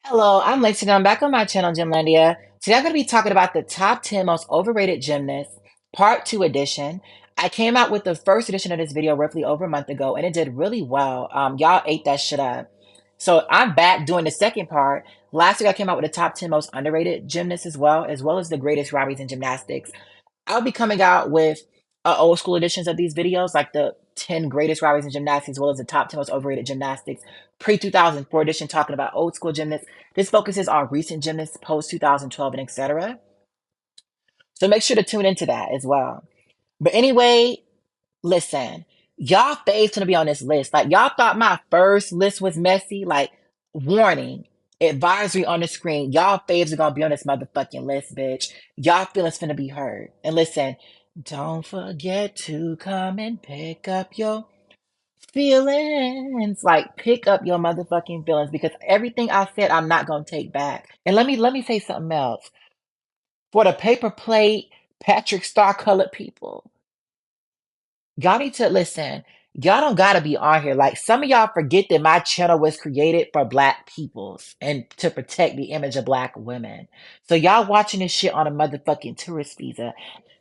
Hello, I'm Lexi. I'm back on my channel, Gymlandia. Today I'm going to be talking about the top 10 most overrated gymnasts, part 2 edition. I came out with the first edition of this video roughly over a month ago, and it did really well. Y'all ate that shit up. So I'm back doing the second part. Last week I came out with the top 10 most underrated gymnasts as well as the greatest robberies in gymnastics. I'll be coming out with old school editions of these videos, like the 10 greatest robberies in gymnastics, as well as the top 10 most overrated gymnastics, pre 2004 edition, talking about old school gymnasts. This focuses on recent gymnasts, post 2012, and etc. So make sure to tune into that as well. But anyway, listen, y'all faves gonna be on this list. Like, y'all thought my first list was messy. Like, warning, advisory on the screen. Y'all faves are gonna be on this motherfucking list, bitch. Y'all feelings finna be hurt. And listen, don't forget to come and pick up your feelings. Like, pick up your motherfucking feelings because everything I said, I'm not gonna take back. And let me say something else. For the paper plate, Patrick Star colored people. Y'all need to listen. Y'all don't gotta be on here. Like, some of y'all forget that my channel was created for black peoples and to protect the image of black women. So y'all watching this shit on a motherfucking tourist visa.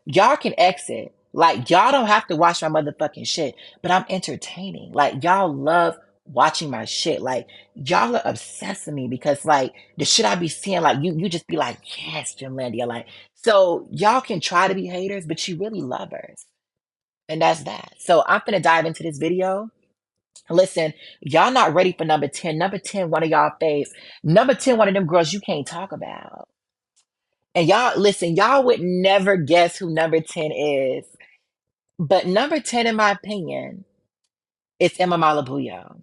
Y'all can exit. Like, y'all don't have to watch my motherfucking shit, but I'm entertaining. Like, y'all love watching my shit. Like, y'all are obsessed with me because like the shit I be seeing, like you just be like, yes, Jimlandia. Like, so y'all can try to be haters, but you really lovers. And that's that. So I'm gonna dive into this video. Listen, y'all not ready for number 10. Number 10, one of y'all faves. Number 10, one of them girls you can't talk about. And y'all, listen, y'all would never guess who number 10 is. But number 10, in my opinion, is Emma Malabuyo.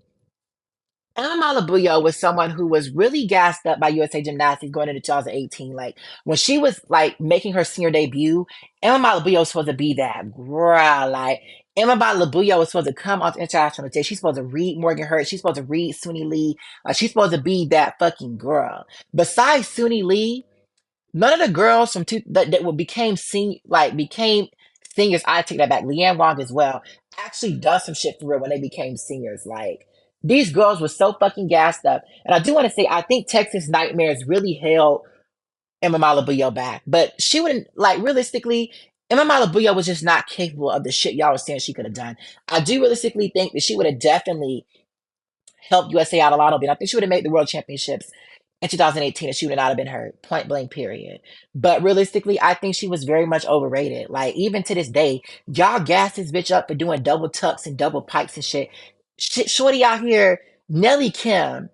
Emma Malabuyo was someone who was really gassed up by USA Gymnastics going into 2018. Like, when she was like making her senior debut, Emma Malabuyo was supposed to be that girl. Like, Emma Malabuyo was supposed to come onto international stage. She's supposed to read Morgan Hurt. She's supposed to read Suni Lee. She's supposed to be that fucking girl. Besides Suni Lee, none of the girls from that became seniors. I take that back. Leanne Wong as well actually does some shit for real when they became seniors. Like, these girls were so fucking gassed up. And I do want to say I think Texas Nightmares really held Emma Malabuyo back, but she wouldn't, like, realistically. Emma Malabuyo was just not capable of the shit y'all was saying she could have done. I do realistically think that she would have definitely helped USA out a lot of it. I think she would have made the world championships in 2018 and she would not have been hurt, point blank, period. But realistically, I think she was very much overrated. Like, even to this day, y'all gas this bitch up for doing double tucks and double pikes and shit. Shorty out here, Nelly Kim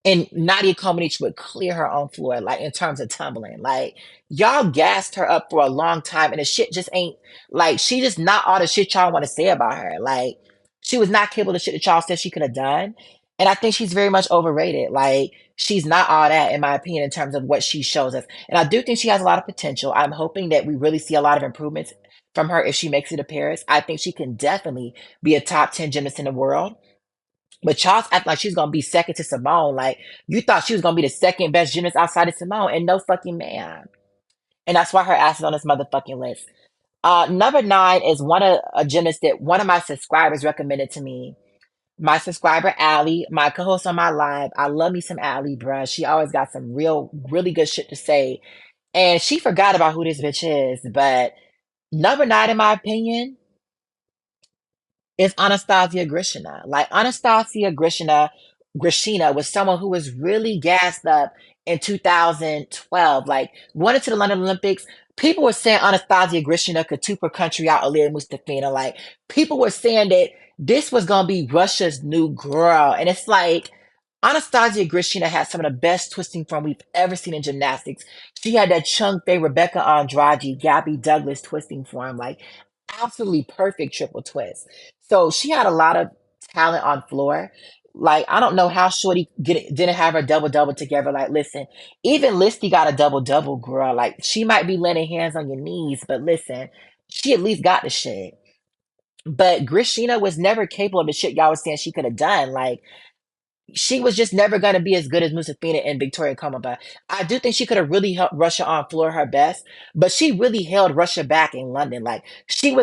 and Nadia Comaneci would clear her own floor, like, in terms of tumbling. Like, y'all gassed her up for a long time, and the shit just ain't, like, she just not all the shit y'all want to say about her. Like, she was not capable of the shit that y'all said she could have done. And I think she's very much overrated. Like, she's not all that, in my opinion, in terms of what she shows us. And I do think she has a lot of potential. I'm hoping that we really see a lot of improvements from her if she makes it to Paris. I think she can definitely be a top 10 gymnast in the world. But Charles act like she's gonna be second to Simone. Like, you thought she was gonna be the second best gymnast outside of Simone, and no fucking man. And that's why her ass is on this motherfucking list. Number 9 is a gymnast that one of my subscribers recommended to me. My subscriber Aly, my co-host on my live. I love me some Aly, bruh. She always got some really good shit to say. And she forgot about who this bitch is. But number 9, in my opinion, is Anastasia Grishina. Like, Grishina was someone who was really gassed up in 2012. Like, went into the London Olympics. People were saying Anastasia Grishina could two per country out Alia Mustafina. Like, people were saying that this was gonna be Russia's new girl. And it's like, Anastasia Grishina had some of the best twisting form we've ever seen in gymnastics. She had that Chung Fei, Rebecca Andrade, Gabby Douglas twisting form. Like, absolutely perfect triple twist. So she had a lot of talent on floor. Like, I don't know how didn't have her double double together. Like, listen, even Listy got a double double, girl. Like, she might be laying hands on your knees, but listen, she at least got the shit. But Grishina was never capable of the shit y'all was saying she could have done. Like, she was just never going to be as good as Musafina and Victoria Komaba. I do think she could have really helped Russia on floor her best, but she really held Russia back in London. Like, she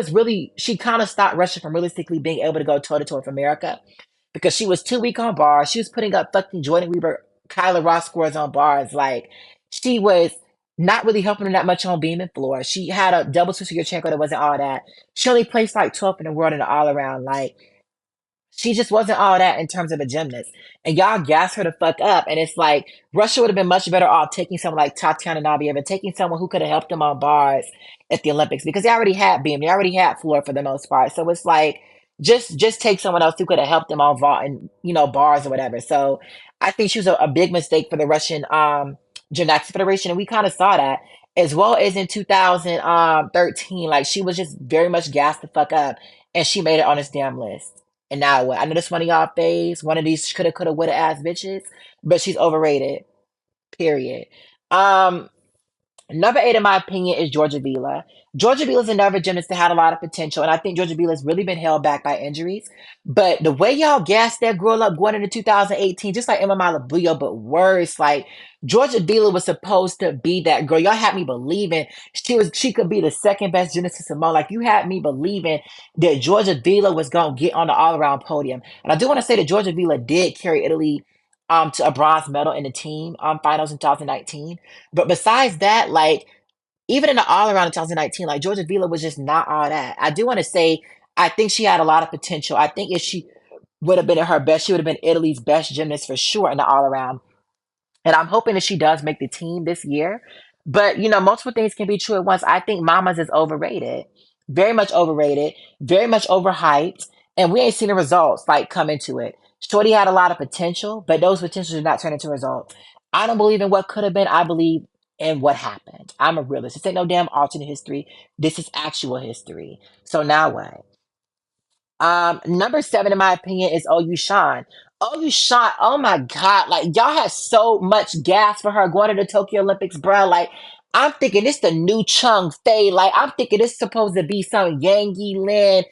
kind of stopped Russia from realistically being able to go toe to toe with America because she was too weak on bars. She was putting up fucking Jordan Weaver Kyla Ross scores on bars. Like she was not really helping her that much on beam and floor. She had a double twist to your that wasn't all that. She only placed like 12th in the world in the all around. Like she just wasn't all that in terms of a gymnast. And y'all gassed her the fuck up. And it's like Russia would have been much better off taking someone like Tatiana Nabieva, taking someone who could have helped them on bars at the Olympics because they already had beam, they already had floor for the most part. So it's like just take someone else who could have helped them on vault and bars or whatever. So I think she was a big mistake for the Russian gymnastics federation, and we kind of saw that as well as in 2013. Like she was just very much gassed the fuck up, and she made it on this damn list. And now what? I know this one of y'all phase, one of these coulda, woulda ass bitches, but she's overrated. Period. Um, Number 8, in my opinion, is Georgia Vila. Georgia Vila is another gymnast that had a lot of potential, and I think Georgia Vila has really been held back by injuries. But the way y'all gassed that girl up going into 2018, just like Emma Malabuyo, but worse. Like Georgia Vila was supposed to be that girl. Y'all had me believing she could be the second best gymnast to Simone. Like you had me believing that Georgia Vila was gonna get on the all around podium. And I do want to say that Georgia Vila did carry Italy to a bronze medal in the team finals in 2019. But besides that, like even in the all around in 2019, like Georgia Vila was just not all that. I do want to say I think she had a lot of potential. I think if she would have been at her best, she would have been Italy's best gymnast for sure in the all around. And I'm hoping that she does make the team this year. But multiple things can be true at once. I think Mamas is overrated, very much overhyped, and we ain't seen the results like come into it. Shorty had a lot of potential, but those potentials did not turn into results. I don't believe in what could have been. I believe in what happened. I'm a realist. This ain't no damn alternate history. This is actual history. So now what? Number 7, in my opinion, is Yushan. Yushan, oh my God. Like, y'all had so much gas for her going to the Tokyo Olympics, bro. Like, I'm thinking this the new Chung Fei. Like, I'm thinking this supposed to be some Yang Lin.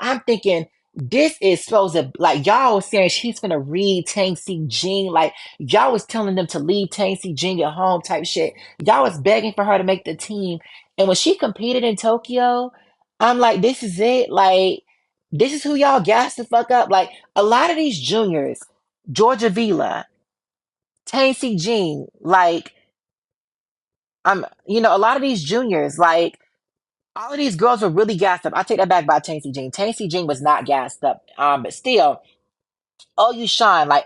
I'm thinking this is supposed to, like, y'all was saying she's gonna read Tang Si Jing. Like, y'all was telling them to leave Tang Si Jing at home type shit. Y'all was begging for her to make the team. And when she competed in Tokyo, I'm like, this is it. Like, this is who y'all gas the fuck up. Like a lot of these juniors, Georgia Vila, Tainsy Jean, like a lot of these juniors, like all of these girls were really gassed up. I take that back by Tainsy Jean. Tainsy Jean was not gassed up. But still, oh you shine. Like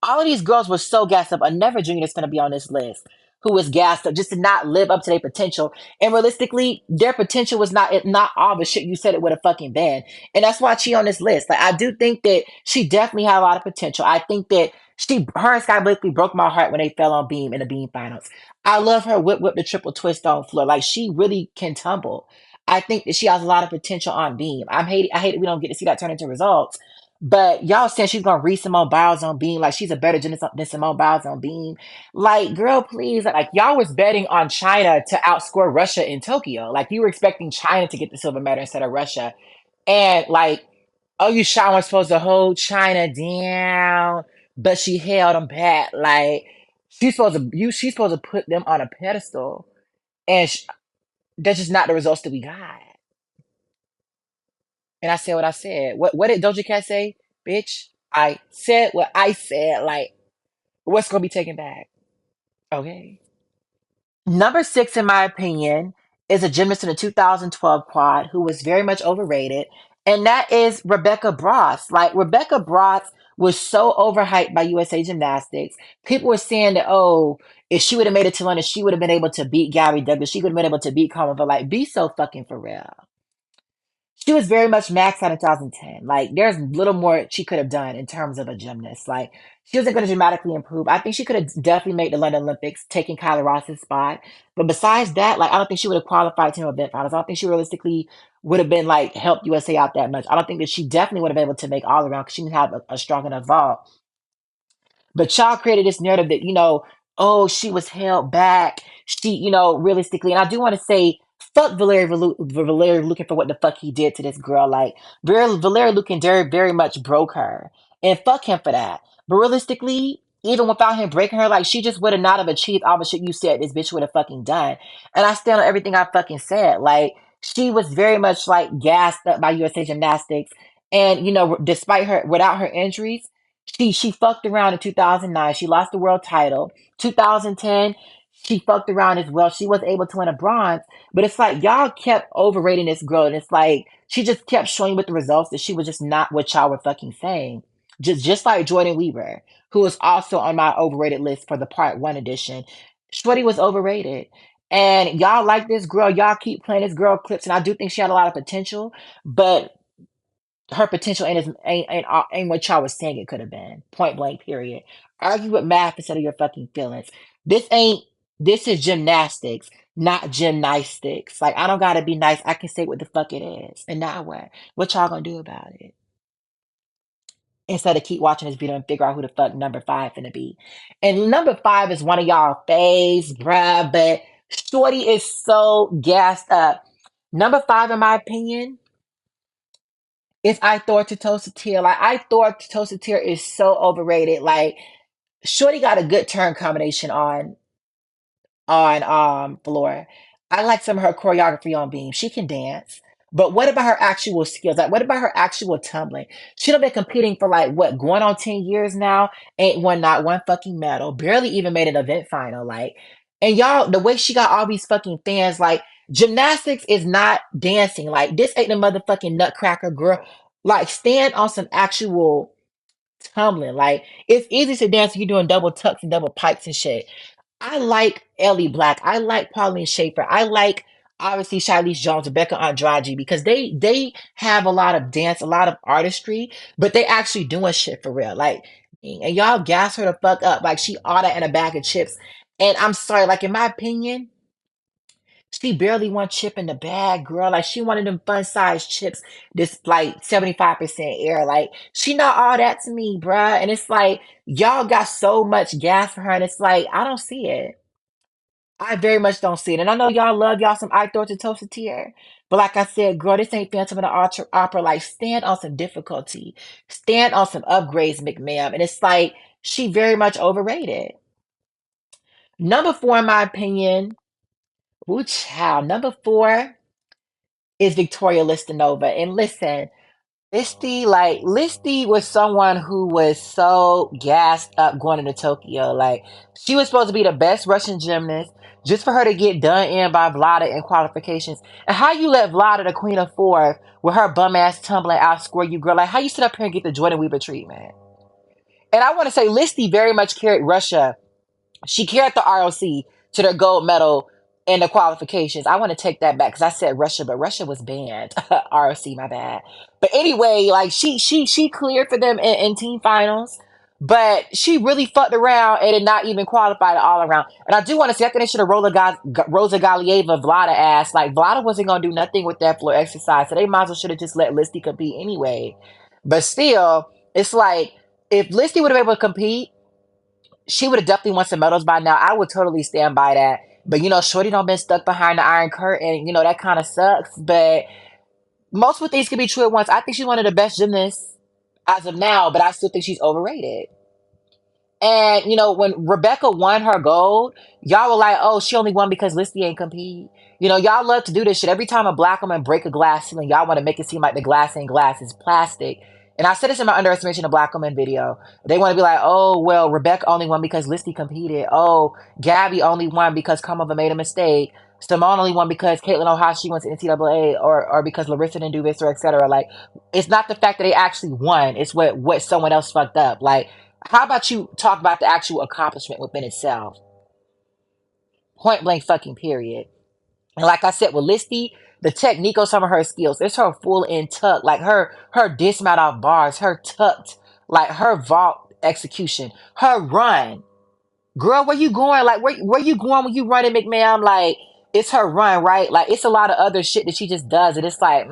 all of these girls were so gassed up. Another junior that's going to be on this list who was gassed up just to not live up to their potential. And realistically, their potential was not all the shit you said it would have fucking been. And that's why she on this list. Like I do think that she definitely had a lot of potential. I think that her and Sky Blakely broke my heart when they fell on beam in the beam finals. I love her whip the triple twist on floor. Like she really can tumble. I think that she has a lot of potential on beam. I hate that we don't get to see that turn into results. But y'all saying she's gonna read Simone Biles on beam, like she's a better gymnast than Simone Biles on beam. Like, girl, please. Like y'all was betting on China to outscore Russia in Tokyo. Like you were expecting China to get the silver medal instead of Russia. And like, oh, you China was supposed to hold China down, but she held them back. Like she's supposed to put them on a pedestal, and that's just not the results that we got. And I said what I said. What did Doja Cat say? Bitch, I said what I said. Like, what's gonna be taken back? Okay. Number 6, in my opinion, is a gymnast in the 2012 quad who was very much overrated, and that is Rebecca Bross. Like Rebecca Bross was so overhyped by USA Gymnastics. People were saying that, oh, if she would have made it to London, she would have been able to beat Gabby Douglas. She would have been able to beat Carmen. But like, be so fucking for real. She was very much maxed out in 2010. Like, there's little more she could have done in terms of a gymnast. Like, she wasn't going to dramatically improve. I think she could have definitely made the London Olympics, taking Kyla Ross's spot. But besides that, like, I don't think she would have qualified to event finals. I don't think she realistically would have been like helped USA out that much. I don't think that she definitely would have been able to make all around because she didn't have a strong enough vault. But y'all created this narrative that, oh, she was held back. She, realistically, and I do want to say, fuck Valery looking for what the fuck he did to this girl. Like, Valery looking very, very much broke her. And fuck him for that. But realistically, even without him breaking her, like, she just would have not have achieved all the shit you said this bitch would have fucking done. And I stand on everything I fucking said. Like, she was very much, like, gassed up by USA Gymnastics. And, despite her, without her injuries, She fucked around in 2009. She lost the world title. 2010, she fucked around as well. She was able to win a bronze, but it's like y'all kept overrating this girl, and it's like she just kept showing with the results that she was just not what y'all were fucking saying. Just like Jordan Weaver, who was also on my overrated list for the part one edition. Shorty was overrated. And y'all like this girl, y'all keep playing this girl clips, and I do think she had a lot of potential, but her potential ain't what y'all was saying it could have been. Point blank, period. Argue with math instead of your fucking feelings. This ain't, this is gymnastics, not gymnastics. Like, I don't gotta be nice. I can say what the fuck it is. And now what? What y'all gonna do about it? Instead of keep watching this video and figure out who the fuck number five finna be. And number five is one of y'all faves, bruh, but Shorty is so gassed up. Number five, in my opinion, is I Thor to Tosatir. Like I Thor to Tosatir is so overrated. Like Shorty got a good turn combination on floor. I like some of her choreography on beam. She can dance. But what about her actual skills? Like what about her actual tumbling? She done been competing for like what, going on 10 years now, ain't won not one fucking medal, barely even made an event final. Like, and y'all, the way she got all these fucking fans, like gymnastics is not dancing. Like this ain't the motherfucking nutcracker girl. Like stand on some actual tumbling. Like it's easy to dance when you're doing double tucks and double pikes and shit. I like Ellie Black. I like Pauline Schaefer. I like obviously Charlize Jones, Rebecca Andrade because they have a lot of dance, a lot of artistry, but they actually doing shit for real. Like, and y'all gas her the fuck up like she oughta in a bag of chips. And I'm sorry, like in my opinion, she barely one chip in the bag, girl. Like she wanted them fun size chips, this like 75% air. Like she not all that to me, bruh. And it's like y'all got so much gas for her, and it's like I don't see it. I very much don't see it. And I know y'all love y'all some I Thought to Toast a Tear. But like I said, girl, this ain't Phantom of the Opera. Like, stand on some difficulty. Stand on some upgrades, McMahon. And it's like, she very much overrated. Number four, in my opinion, ooh, child. Number four is Victoria Listunova. And listen, Listy was someone who was so gassed up going into Tokyo. Like she was supposed to be the best Russian gymnast, just for her to get done in by Vlada in qualifications. And how you let Vlada, the queen of fourth, with her bum ass tumbling outscore you, girl? Like how you sit up here and get the Jordan Weaver treatment? And I want to say Listy very much carried Russia. She carried the ROC to their gold medal in the qualifications. I want to take that back because I said Russia, but Russia was banned. ROC, my bad. But anyway, like she cleared for them in team finals, but she really fucked around and did not even qualify the all around. And I do want to say, I think they should have Rosa Galieva Vlada ass. Like Vlada wasn't gonna do nothing with that floor exercise, so they might as well should have just let Listy compete anyway. But still, it's like if Listy would have been able to compete, she would have definitely won some medals by now. I would totally stand by that. But Shorty don't been stuck behind the iron curtain. That kind of sucks. But multiple things can be true at once. I think she's one of the best gymnasts as of now, but I still think she's overrated. And when Rebecca won her gold, y'all were like, "Oh, she only won because Listy ain't compete." Y'all love to do this shit. Every time a black woman break a glass ceiling, y'all want to make it seem like the glass ain't glass, it's plastic. And I said this in my underestimation of black women video. They want to be like, "Oh, well, Rebecca only won because Listy competed. Oh, Gabby only won because Kamova made a mistake. Simone only won because Caitlin Ohashi went to NCAA, or because Larisa didn't do this, or etc." Like, it's not the fact that they actually won; it's what someone else fucked up. Like, how about you talk about the actual accomplishment within itself? Point blank fucking period. And like I said with Listy, the technique on some of her skills, it's her full in tuck, like her dismount off bars, her tucked, like her vault execution, her run. Girl, where you going? Like, where you going when you running, McMahon? Like, it's her run, right? Like, it's a lot of other shit that she just does. And it's like,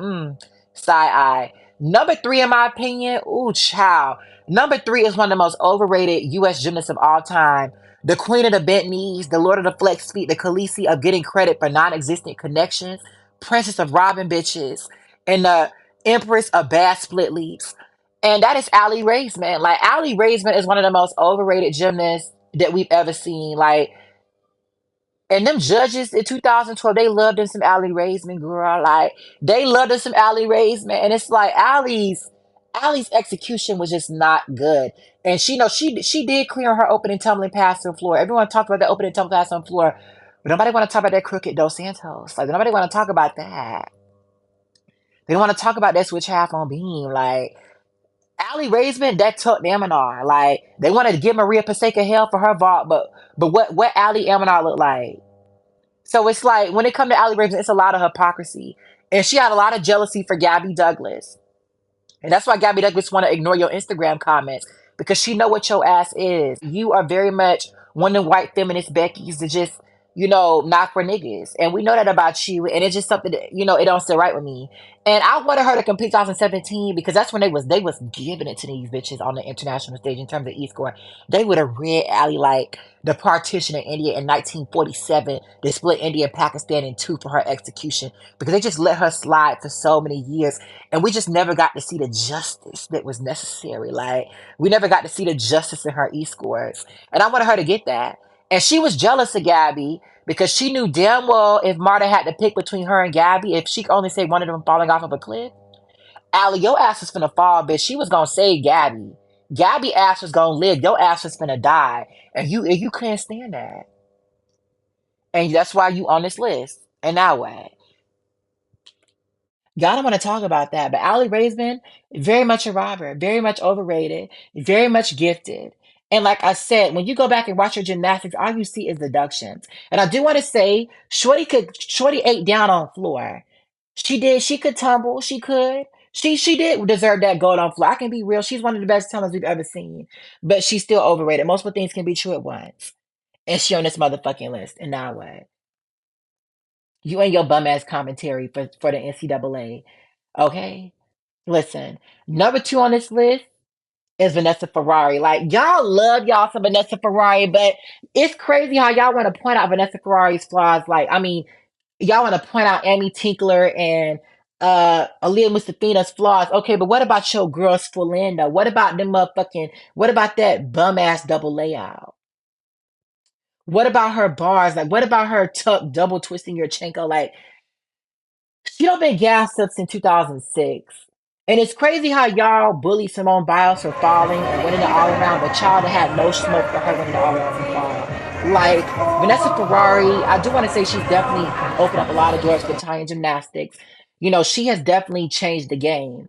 side eye. Number three, in my opinion, ooh, child. Number three is one of the most overrated U.S. gymnasts of all time. The queen of the bent knees, the lord of the flex feet, the Khaleesi of getting credit for non-existent connections, princess of robbing bitches, and the empress of bad split leaps. And that is Aly Raisman. Like, Aly Raisman is one of the most overrated gymnasts that we've ever seen. Like, and them judges in 2012, they loved them some Aly Raisman, girl. Like, they loved them some Aly Raisman. And it's like, Aly's execution was just not good. And she did clear her opening tumbling pass on the floor. Everyone talked about that opening tumbling pass on the floor, but nobody want to talk about that crooked Dos Santos. Like nobody want to talk about that. They don't want to talk about that switch half on beam. Like Aly Raisman, that took Aminar. Like they wanted to give Maria Paseka hell for her vault, but what Aly Aminar look like? So it's like when it comes to Aly Raisman, it's a lot of hypocrisy, and she had a lot of jealousy for Gabby Douglas. And that's why Gabby Douglas want to ignore your Instagram comments because she know what your ass is. You are very much one of the white feminist Becky's to just, knock for niggas. And we know that about you. And it's just something that, it don't sit right with me. And I wanted her to compete 2017 because that's when they was giving it to these bitches on the international stage in terms of e-score. They would have read Aly like the partition of India in 1947. They split India and Pakistan in two for her execution because they just let her slide for so many years. And we just never got to see the justice that was necessary. Like, we never got to see the justice in her e-scores. And I wanted her to get that. And she was jealous of Gabby because she knew damn well if Marta had to pick between her and Gabby, if she could only say one of them falling off of a cliff, Aly, your ass was finna fall, bitch. She was gonna save Gabby. Gabby ass was gonna live. Your ass was finna die. And you couldn't stand that. And that's why you on this list. And now what? Y'all don't want to talk about that, but Aly Raisman, very much a robber, very much overrated, very much gifted. And like I said, when you go back and watch her gymnastics, all you see is deductions. And I do want to say, Shorty ate down on floor. She did. She could tumble. She could. She did deserve that gold on floor. I can be real. She's one of the best talents we've ever seen, but she's still overrated. Multiple things can be true at once, and she on this motherfucking list. And now what? You and your bum ass commentary for the NCAA. Okay? Listen, number two on this list is Vanessa Ferrari. Like, y'all love y'all some Vanessa Ferrari, but it's crazy how y'all want to point out Vanessa Ferrari's flaws. Like, I mean, y'all want to point out Amy Tinkler and Aaliyah Mustafina's flaws. Okay, but what about your girl Sfolinda? What about that bum ass double layout? What about her bars? Like, what about her tuck double twisting your chenko? Like, she don't been gassed up since 2006. And it's crazy how y'all bully Simone Biles for falling and winning the all around, but y'all that had no smoke for her winning the all around from fall. Like Vanessa Ferrari, I do want to say she's definitely opened up a lot of doors for Italian gymnastics. She has definitely changed the game.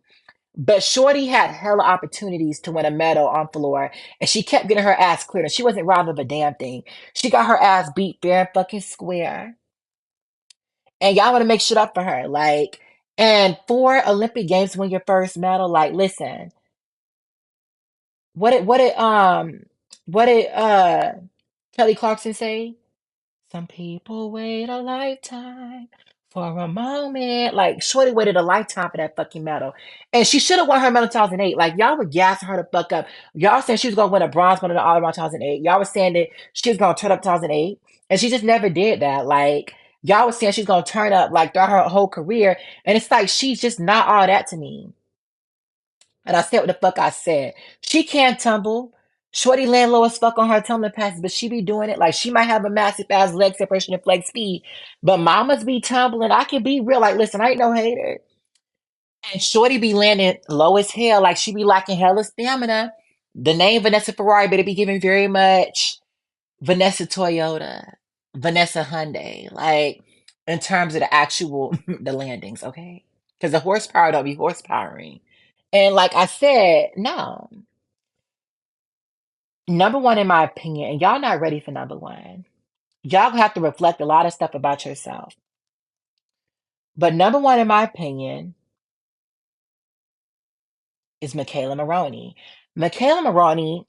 But Shorty had hella opportunities to win a medal on floor, and she kept getting her ass cleared. And she wasn't robbed of a damn thing. She got her ass beat fair and fucking square, and y'all want to make shit up for her. Like, and for Olympic Games, win your first medal. Like, listen, what did what did what did Kelly Clarkson say? Some people wait a lifetime for a moment. Like, Shorty waited a lifetime for that fucking medal. And she should have won her medal in 2008. Like, y'all were gassing her to fuck up. Y'all saying she was going to win a bronze medal in all around 2008. Y'all was saying that she was going to turn up 2008. And she just never did that. Like, y'all was saying she's going to turn up, like, throughout her whole career. And it's like, she's just not all that to me. And I said what the fuck I said. She can't tumble. Shorty land low as fuck on her tumbling passes, but she be doing it. Like, she might have a massive ass leg separation and flex speed, but mamas be tumbling. I can be real. Like, listen, I ain't no hater. And Shorty be landing low as hell. Like, she be lacking hella stamina. The name Vanessa Ferrari better be giving very much Vanessa Toyota, Vanessa Hyundai. Like, in terms of the actual, the landings, okay? Because the horsepower don't be horsepowering. And like I said, no. Number one, in my opinion, and y'all not ready for number one. Y'all have to reflect a lot of stuff about yourself. But number one, in my opinion, is McKayla Maroney. McKayla Maroney,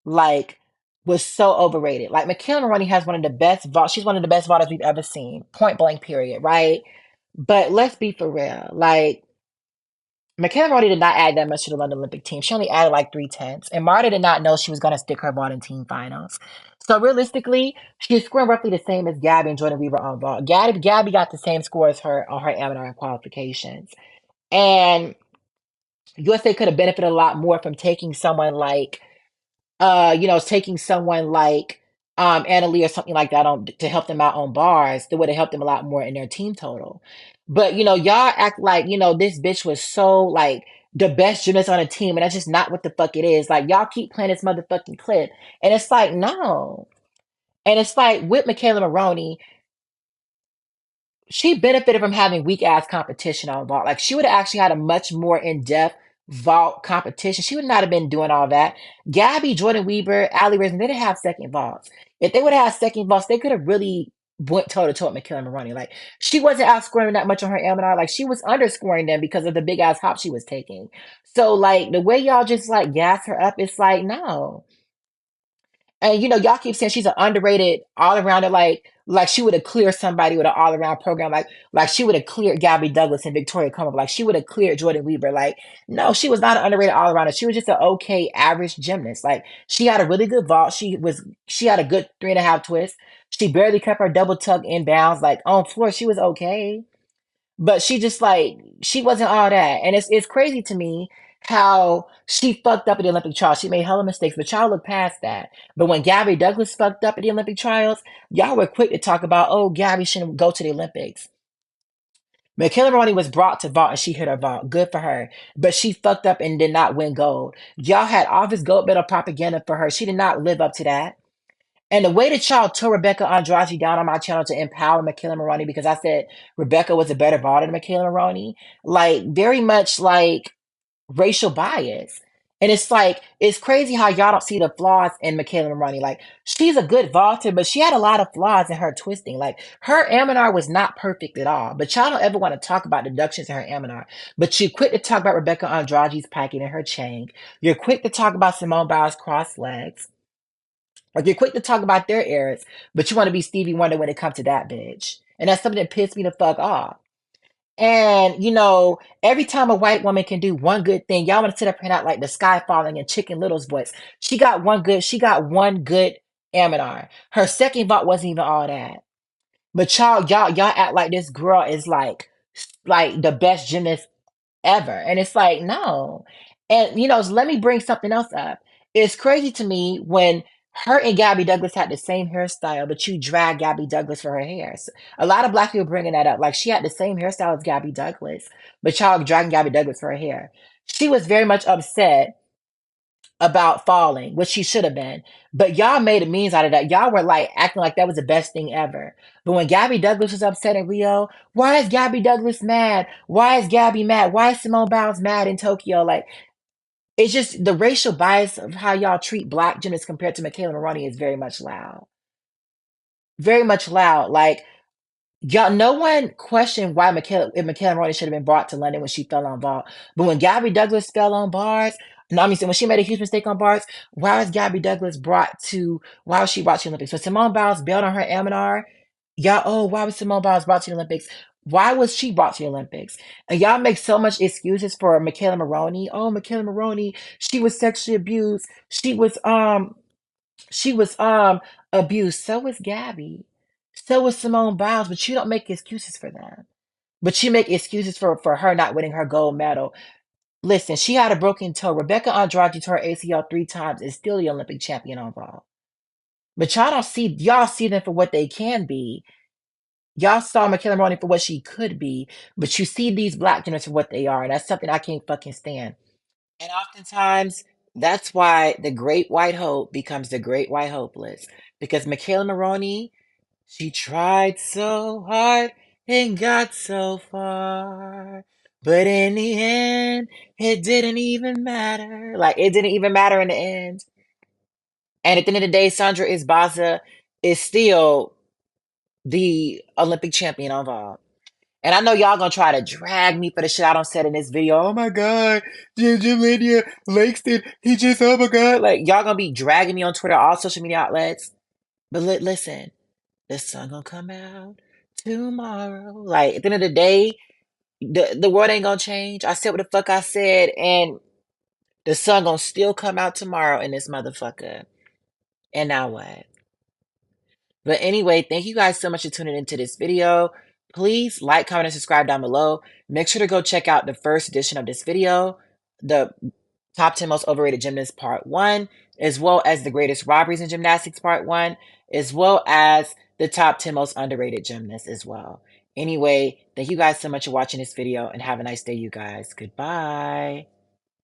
like, was so overrated. Like, McKayla Maroney has one of the best vaults. She's one of the best vaulters we've ever seen. Point blank, period, right? But let's be for real. Like, McKayla Maroney did not add that much to the London Olympic team. She only added like 3/10. And Marta did not know she was going to stick her vault in team finals. So realistically, she's scoring roughly the same as Gabby and Jordan Weaver on vault. Gabby got the same score as her on her amateur qualifications. And USA could have benefited a lot more from taking someone like taking someone like Annalie or something like that on to help them out on bars. That would have helped them a lot more in their team total. But y'all act like this bitch was so like the best gymnast on a team, and that's just not what the fuck it is. Like, y'all keep playing this motherfucking clip, and it's like, no. And it's like with McKayla Maroney, she benefited from having weak ass competition on vault. Like, she would have actually had a much more in depth vault competition. She would not have been doing all that. Gabby, Jordan Weaver, Aly Raisman, they didn't have second vaults. If they would have had second vaults, they could have really went toe to toe with McKayla Maroney. Like, she wasn't outscoring that much on her M&R. Like, she was underscoring them because of the big ass hop she was taking. So like the way y'all just like gas her up, it's like, no. And y'all keep saying she's an underrated all arounder, like she would have cleared somebody with an all around program, like she would have cleared Gabby Douglas and Victoria Come, like she would have cleared Jordan Weaver. Like, no, she was not an underrated all arounder. She was just an okay average gymnast. Like, she had a really good vault. She had a good 3.5 twist. She barely kept her double tuck in bounds. Like, on floor, she was okay. But she just like she wasn't all that. And it's crazy to me how she fucked up at the Olympic trials. She made hella mistakes, but y'all look past that. But when Gabby Douglas fucked up at the Olympic trials, y'all were quick to talk about, oh, Gabby shouldn't go to the Olympics. McKayla Maroney was brought to vault and she hit her vault. Good for her. But she fucked up and did not win gold. Y'all had all this gold medal propaganda for her. She did not live up to that. And the way that y'all tore Rebecca Andrade down on my channel to empower McKayla Maroney because I said Rebecca was a better vaulter than McKayla Maroney, like very much like racial bias. And it's like, it's crazy how y'all don't see the flaws in McKayla Maroney. Like, she's a good vaulter, but she had a lot of flaws in her twisting. Like, her M&R was not perfect at all. But y'all don't ever want to talk about deductions in her M&R. But you quit to talk about Rebecca Andrade's packing and her chain. You're quick to talk about Simone Biles' cross legs. Like, you're quick to talk about their errors, but you want to be Stevie Wonder when it comes to that bitch. And that's something that pissed me the fuck off. And, every time a white woman can do one good thing, y'all want to sit up and out like the sky falling and Chicken Little's voice. She got one good M&R. Her second vault wasn't even all that. But y'all act like this girl is like the best gymnast ever. And it's like, no. And let me bring something else up. It's crazy to me when her and Gabby Douglas had the same hairstyle, but you drag Gabby Douglas for her hair. So a lot of black people bringing that up. Like, she had the same hairstyle as Gabby Douglas, but y'all dragging Gabby Douglas for her hair. She was very much upset about falling, which she should have been. But y'all made a means out of that. Y'all were like acting like that was the best thing ever. But when Gabby Douglas was upset in Rio, why is Gabby Douglas mad? Why is Gabby mad? Why is Simone Biles mad in Tokyo? Like, it's just the racial bias of how y'all treat black gymnasts compared to McKayla Maroney is very much loud. Very much loud. Like, y'all, no one questioned why if McKayla Maroney should have been brought to London when she fell on vault. But when Gabby Douglas fell on bars, no, I mean, so when she made a huge mistake on bars, why was she brought to the Olympics? So Simone Biles bailed on her M&R. Y'all, oh, why was Simone Biles brought to the Olympics? Why was she brought to the Olympics? And y'all make so much excuses for McKayla Maroney. Oh, McKayla Maroney, she was sexually abused. She was abused. So was Gabby. So was Simone Biles, but you don't make excuses for them. But you make excuses for her not winning her gold medal. Listen, she had a broken toe. Rebecca Andrade tore her ACL 3 times, is still the Olympic champion on vault. But y'all see them for what they can be. Y'all saw McKayla Maroney for what she could be, but you see these black gymnasts for what they are, and that's something I can't fucking stand. And oftentimes, that's why the great white hope becomes the great white hopeless. Because McKayla Maroney, she tried so hard and got so far. But in the end, it didn't even matter. Like, it didn't even matter in the end. And at the end of the day, Sandra Isbaza is still the Olympic champion on vault. And I know y'all gonna try to drag me for the shit I don't said in this video. Oh my god, Jim Lydia Langston, he just, oh my god. Like, y'all gonna be dragging me on Twitter, all social media outlets. But listen, the sun gonna come out tomorrow. Like, at the end of the day, the world ain't gonna change. I said what the fuck I said, and the sun gonna still come out tomorrow in this motherfucker. And now what? But anyway, thank you guys so much for tuning into this video. Please like, comment, and subscribe down below. Make sure to go check out the first edition of this video, the Top 10 Most Overrated Gymnasts Part 1, as well as the Greatest Robberies in Gymnastics Part 1, as well as the Top 10 Most Underrated Gymnasts as well. Anyway, thank you guys so much for watching this video, and have a nice day, you guys. Goodbye.